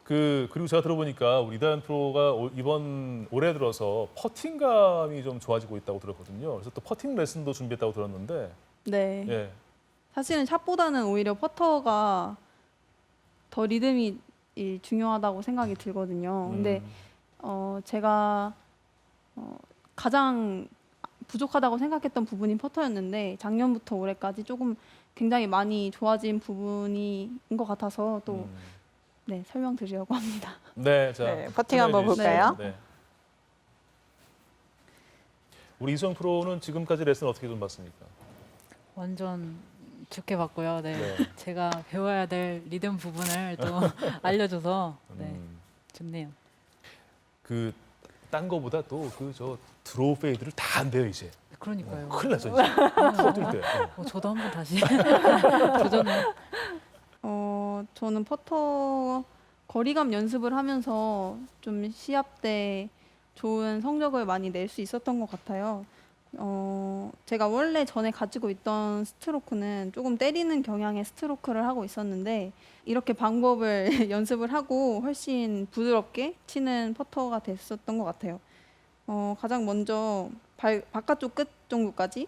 그리고 제가 들어보니까 우리 이다현 프로가 이번 올해 들어서 퍼팅감이 좀 좋아지고 있다고 들었거든요. 그래서 또 퍼팅 레슨도 준비했다고 들었는데, 네. 예. 사실은 샷보다는 오히려 퍼터가 더 리듬이 중요하다고 생각이 들거든요. 근데 제가 가장 부족하다고 생각했던 부분이 퍼터였는데 작년부터 올해까지 조금 굉장히 많이 좋아진 부분인 것 같아서 또 네, 설명드리려고 합니다. 네, 자, 네, 퍼팅 한번 설명해 주시죠. 볼까요? 네. 우리 이수영 프로는 지금까지 레슨 어떻게 좀 받습니까? 완전 좋게 봤고요. 네. 네. 제가 배워야 될 리듬 부분을 또 알려줘서 네, 좋네요. 딴 거보다 또 저 드로우 페이드를 다 안 돼요 이제. 그러니까요. 큰일 났어 이제. 터질 때. 저도 한번 다시 도전을. 저는 퍼터 거리감 연습을 하면서 좀 시합 때 좋은 성적을 많이 낼 수 있었던 것 같아요. 제가 원래 전에 가지고 있던 스트로크는 조금 때리는 경향의 스트로크를 하고 있었는데 이렇게 방법을 연습을 하고 훨씬 부드럽게 치는 퍼터가 됐었던 것 같아요. 가장 먼저 바깥쪽 끝 정도까지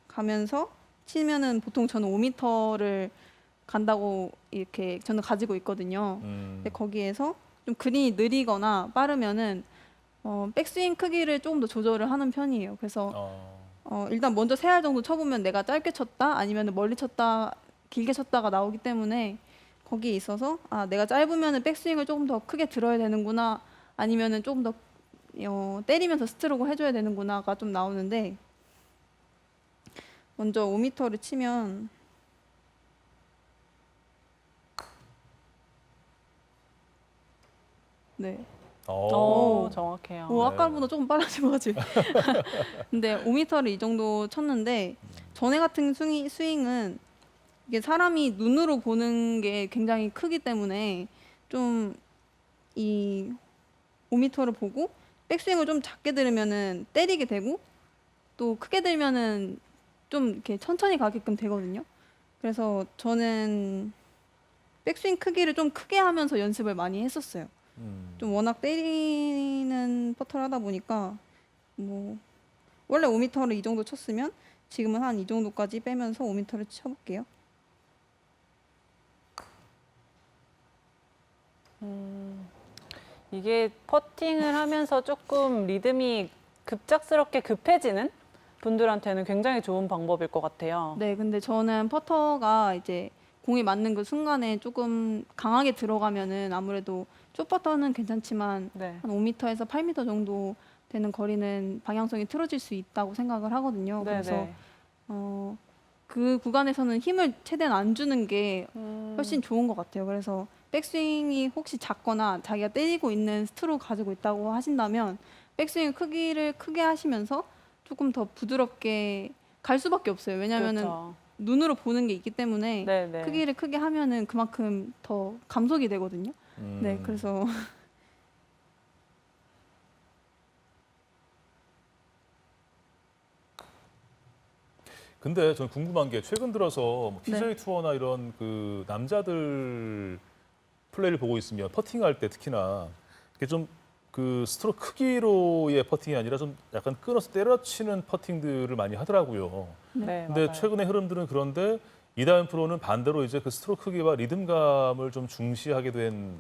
가면서 치면은 보통 저는 5m를 간다고 이렇게 저는 가지고 있거든요. 근데 거기에서 좀 그린이 느리거나 빠르면은 백스윙 크기를 조금 더 조절을 하는 편이에요. 그래서 일단 먼저 3알 정도 쳐보면 내가 짧게 쳤다 아니면 멀리 쳤다 길게 쳤다가 나오기 때문에 거기에 있어서 아 내가 짧으면은 백스윙을 조금 더 크게 들어야 되는구나 아니면은 조금 더 때리면서 스트로크 해줘야 되는구나가 좀 나오는데 먼저 5m를 치면 네. 오, 정확해요. 오, 아까보다 조금 빨라진 것 같아요. 근데 5m를 이 정도 쳤는데 전에 같은 스윙은 이게 사람이 눈으로 보는 게 굉장히 크기 때문에 좀 이 5m를 보고 백스윙을 좀 작게 들으면은 때리게 되고 또 크게 들면은 좀 이렇게 천천히 가게끔 되거든요. 그래서 저는 백스윙 크기를 좀 크게 하면서 연습을 많이 했었어요. 좀 워낙 때리는 퍼터를 하다 보니까 뭐 원래 5m를 이 정도 쳤으면 지금은 한 이 정도까지 빼면서 5m를 쳐볼게요. 이게 퍼팅을 하면서 조금 리듬이 급작스럽게 급해지는 분들한테는 굉장히 좋은 방법일 것 같아요. 네, 근데 저는 퍼터가 이제 공이 맞는 그 순간에 조금 강하게 들어가면은 아무래도 숏퍼터는 괜찮지만 네. 한 5m에서 8m 정도 되는 거리는 방향성이 틀어질 수 있다고 생각을 하거든요. 네, 그래서 네. 그 구간에서는 힘을 최대한 안 주는 게 음. 훨씬 좋은 것 같아요. 그래서 백스윙이 혹시 작거나 자기가 때리고 있는 스트로크 가지고 있다고 하신다면 백스윙 크기를 크게 하시면서 조금 더 부드럽게 갈 수밖에 없어요. 왜냐하면은 그렇죠. 눈으로 보는 게 있기 때문에 네, 네. 크기를 크게 하면은 그만큼 더 감속이 되거든요. 네, 그래서 근데 저는 궁금한 게 최근 들어서 뭐 PGA 투어나 이런 그 남자들 플레이를 보고 있으면 퍼팅할 때 특히나 이게 좀 그 스트로크 크기로의 퍼팅이 아니라 좀 약간 끊어서 때려치는 퍼팅들을 많이 하더라고요. 네, 근데 맞아요. 최근의 흐름들은 그런데 이다현 프로는 반대로 이제 그 스트로크 크기와 리듬감을 좀 중시하게 된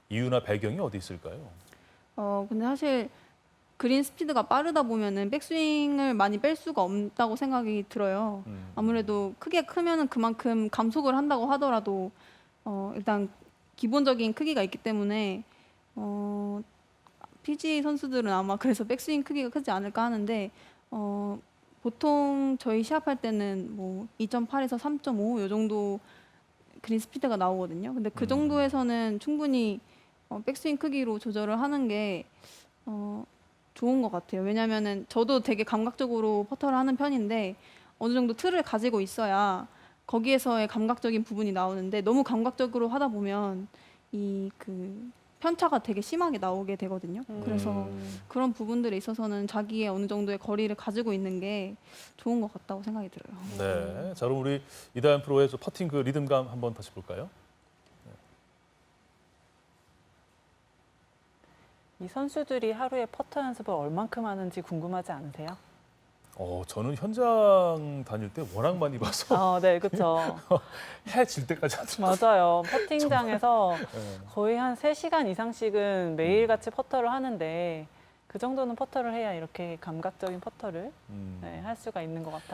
이유나 배경이 어디 있을까요? 근데 사실 그린 스피드가 빠르다 보면은 백스윙을 많이 뺄 수가 없다고 생각이 들어요. 아무래도 크게 크면은 그만큼 감속을 한다고 하더라도 일단 기본적인 크기가 있기 때문에 PGA 선수들은 아마 그래서 백스윙 크기가 크지 않을까 하는데 보통 저희 시합할 때는 뭐 2.8에서 3.5 요 정도 그린 스피드가 나오거든요. 근데 그 정도에서는 충분히 백스윙 크기로 조절을 하는 게 좋은 것 같아요. 왜냐면은 저도 되게 감각적으로 퍼터를 하는 편인데 어느 정도 틀을 가지고 있어야 거기에서의 감각적인 부분이 나오는데 너무 감각적으로 하다 보면 이 그 편차가 되게 심하게 나오게 되거든요. 그래서 그런 부분들에 있어서는 자기의 어느 정도의 거리를 가지고 있는 게 좋은 것 같다고 생각이 들어요. 네. 자, 그럼 우리 이다현 프로의 저 퍼팅 그 리듬감 한번 다시 볼까요? 이 선수들이 하루에 퍼터 연습을 얼만큼 하는지 궁금하지 않으세요? 저는 현장 다닐 때 워낙 많이 봐서 네, 그렇죠. 해 질 때까지 하더라고요. 맞아요. 퍼팅장에서 네. 거의 한 3시간 이상씩은 매일같이 퍼터를 하는데 그 정도는 퍼터를 해야 이렇게 감각적인 퍼터를 할 수가 있는 것 같아요.